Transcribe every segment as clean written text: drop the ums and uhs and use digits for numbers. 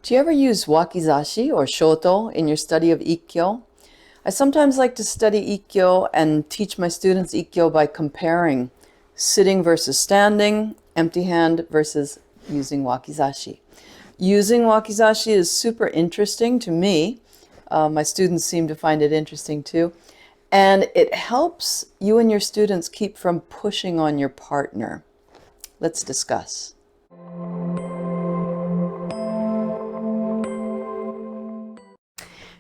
Do you ever use Wakizashi or shoto in your study of Ikkyo? I sometimes like to study Ikkyo and teach my students Ikkyo by comparing sitting versus standing, empty hand versus using Wakizashi. Using Wakizashi is super interesting to me. My students seem to find it interesting too. And it helps you and your students keep from pushing on your partner. Let's discuss.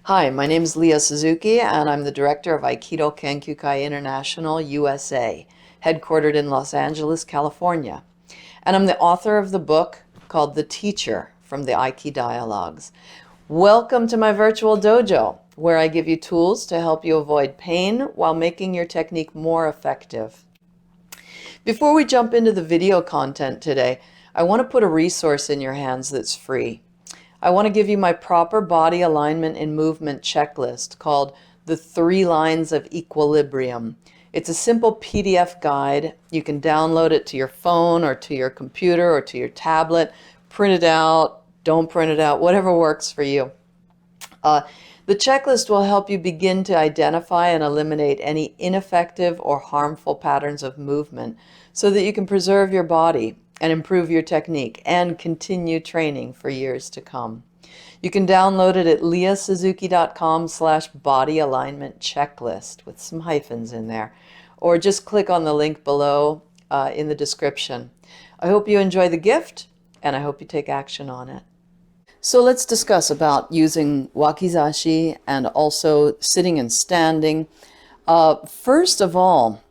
Hi, my name is Leah Suzuki, and I'm the director of Aikido Kenkyukai International, USA, headquartered in Los Angeles, California. And I'm the author of the book called The Teacher from the Aiki Dialogues. Welcome to my virtual dojo, where I give you tools to help you avoid pain while making your technique more effective. Before we jump into the video content today, I want to put a resource in your hands that's free. I want to give you my proper body alignment and movement checklist called The 3 Lines of Equilibrium. It's a simple PDF guide. You can download it to your phone or to your computer or to your tablet, print it out, don't print it out, whatever works for you. The checklist will help you begin to identify and eliminate any ineffective or harmful patterns of movement so that you can preserve your body and improve your technique and continue training for years to come. You can download it at leahsuzuki.com/body alignment checklist with some hyphens in there, or just click on the link below in the description. I hope you enjoy the gift, and I hope you take action on it. So let's discuss about using Wakizashi and also sitting and standing. First of all,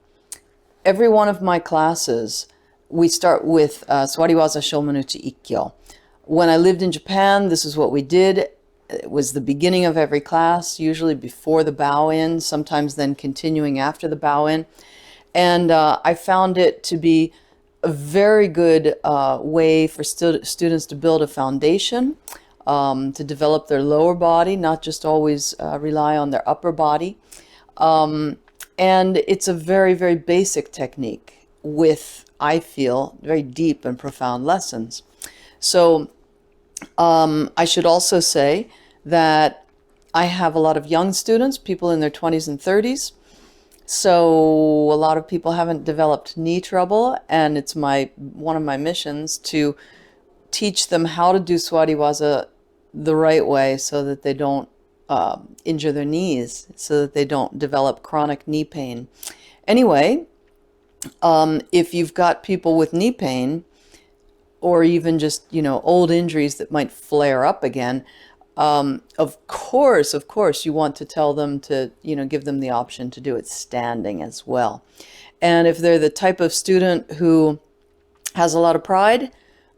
every one of my classes, we start with Swariwaza Shomanuchi Ikkyo. When I lived in Japan, this is what we did. It was the beginning of every class, usually before the bow-in, sometimes then continuing after the bow-in. And I found it to be a very good way for students to build a foundation, to develop their lower body, not just always rely on their upper body. And it's a very, very basic technique with, I feel, very deep and profound lessons. So I should also say that I have a lot of young students, people in their 20s and 30s. So a lot of people haven't developed knee trouble, and it's one of my missions to teach them how to do Swariwaza the right way so that they don't injure their knees, so that they don't develop chronic knee pain. Anyway, if you've got people with knee pain, or even just, old injuries that might flare up again, of course, you want to tell them to, give them the option to do it standing as well. And if they're the type of student who has a lot of pride,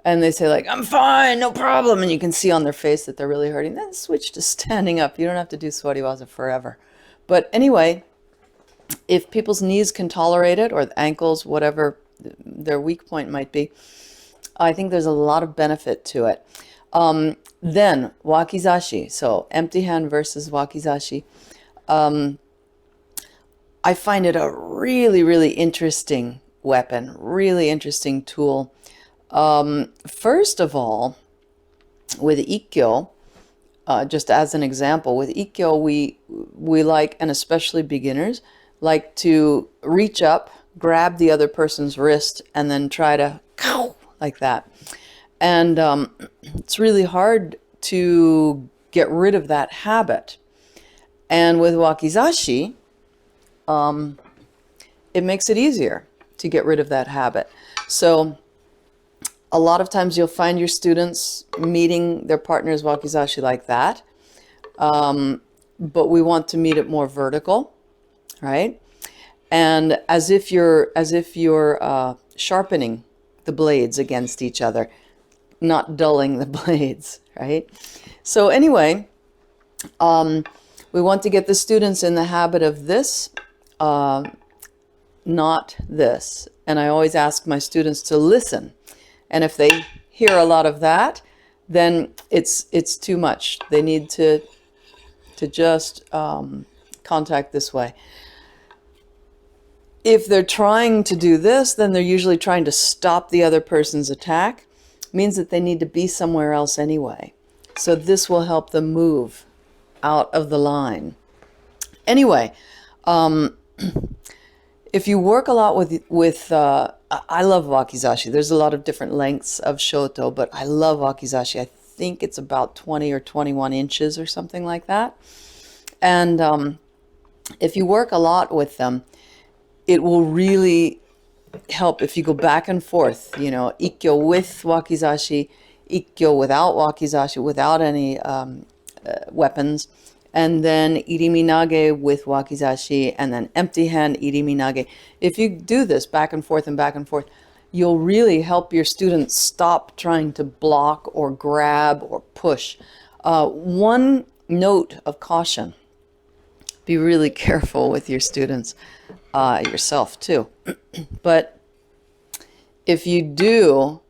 and they say like, I'm fine, no problem, and you can see on their face that they're really hurting, then switch to standing up. You don't have to do Swariwaza forever. But anyway, if people's knees can tolerate it, or the ankles, whatever their weak point might be, I think there's a lot of benefit to it. Then Wakizashi, so empty hand versus Wakizashi. I find it a really, really interesting weapon, really interesting tool. First of all, with Ikkyo, just as an example, with Ikkyo, we like, and especially beginners, like to reach up, grab the other person's wrist, and then try to like that. And it's really hard to get rid of that habit. And with Wakizashi, it makes it easier to get rid of that habit. So a lot of times you'll find your students meeting their partner's Wakizashi like that. But we want to meet it more vertical, right? And as if you're sharpening the blades against each other, not dulling the blades, right? So anyway, we want to get the students in the habit of this, not this. And I always ask my students to listen. And if they hear a lot of that, then it's too much. They need to just contact this way. If they're trying to do this, then they're usually trying to stop the other person's attack. It means that they need to be somewhere else anyway. So this will help them move out of the line. Anyway, if you work a lot with I love Wakizashi. There's a lot of different lengths of shoto, but I love Wakizashi. I think it's about 20 or 21 inches or something like that. And if you work a lot with them, it will really help if you go back and forth, you know, Ikkyo with Wakizashi, Ikkyo without Wakizashi, without any weapons, and then Irimi Nage with Wakizashi, and then empty hand Irimi Nage. If you do this back and forth, you'll really help your students stop trying to block or grab or push. One note of caution: be really careful with your students, yourself too. But if you do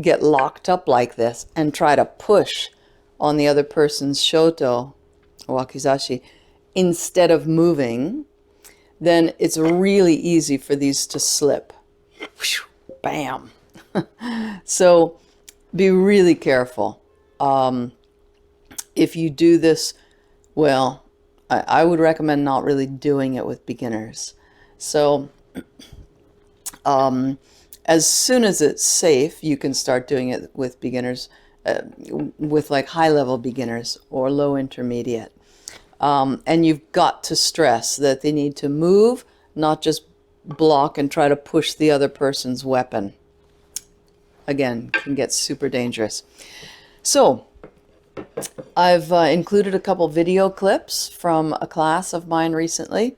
get locked up like this and try to push on the other person's shoto, Wakizashi, instead of moving, then it's really easy for these to slip. Bam. So be really careful. If you do this, well, I would recommend not really doing it with beginners. So as soon as it's safe, you can start doing it with beginners, with like high-level beginners or low intermediate. And you've got to stress that they need to move, not just block and try to push the other person's weapon. Again, can get super dangerous. So I've included a couple video clips from a class of mine recently.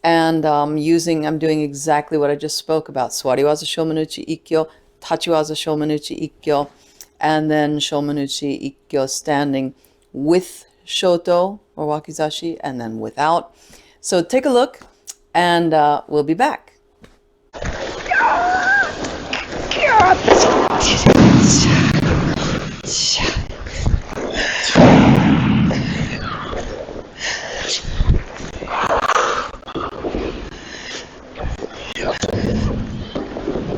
And I'm doing exactly what I just spoke about. Swariwaza Shomanuchi Ikkyo, Tachiwaza Shomanuchi Ikkyo, and then Shomanuchi Ikkyo standing with shoto or Wakizashi, and then without. So take a look, and we'll be back.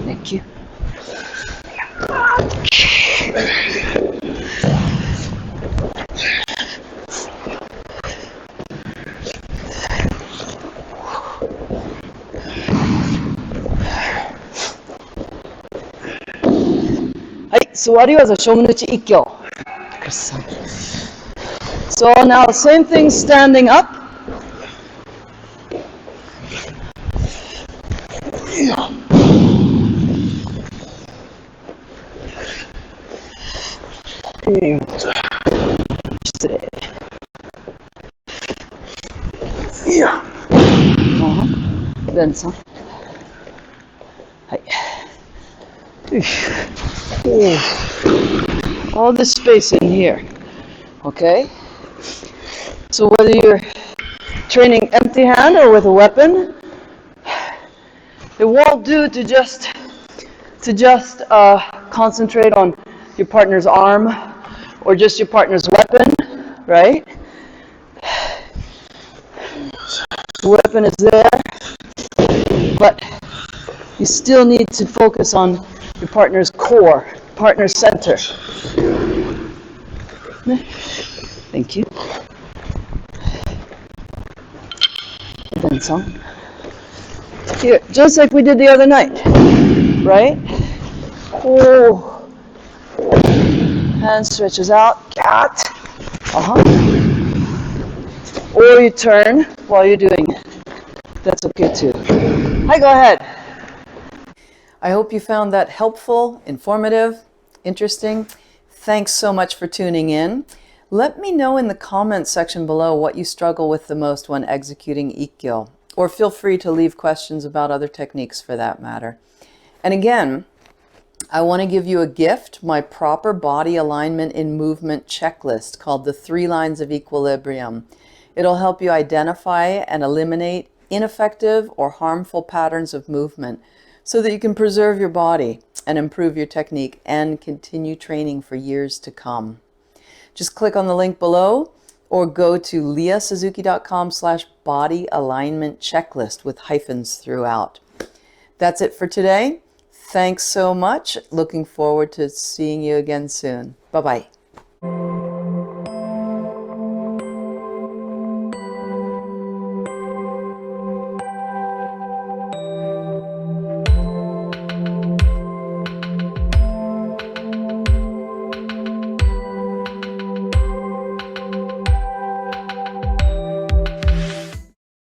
Thank you. Swariwaza Shomanuchi Ikkyo. So now same thing, standing up. Then some. All this space in here, okay? So whether you're training empty hand or with a weapon, it won't do to just concentrate on your partner's arm or just your partner's weapon, right? The weapon is there, but you still need to focus on your partner's core, partner's center. Thank you. And then some. Here, just like we did the other night, right? Oh. Hand stretches out. Cat. Or you turn while you're doing it. That's okay too. Hi, go ahead. I hope you found that helpful, informative, interesting. Thanks so much for tuning in. Let me know in the comments section below what you struggle with the most when executing Ikkyo, or feel free to leave questions about other techniques for that matter. And again, I want to give you a gift, my proper body alignment in movement checklist called the 3 Lines of Equilibrium. It'll help you identify and eliminate ineffective or harmful patterns of movement so that you can preserve your body and improve your technique and continue training for years to come. Just click on the link below or go to leahsuzuki.com/body alignment checklist with hyphens throughout. That's it for today. Thanks so much. Looking forward to seeing you again soon. Bye-bye.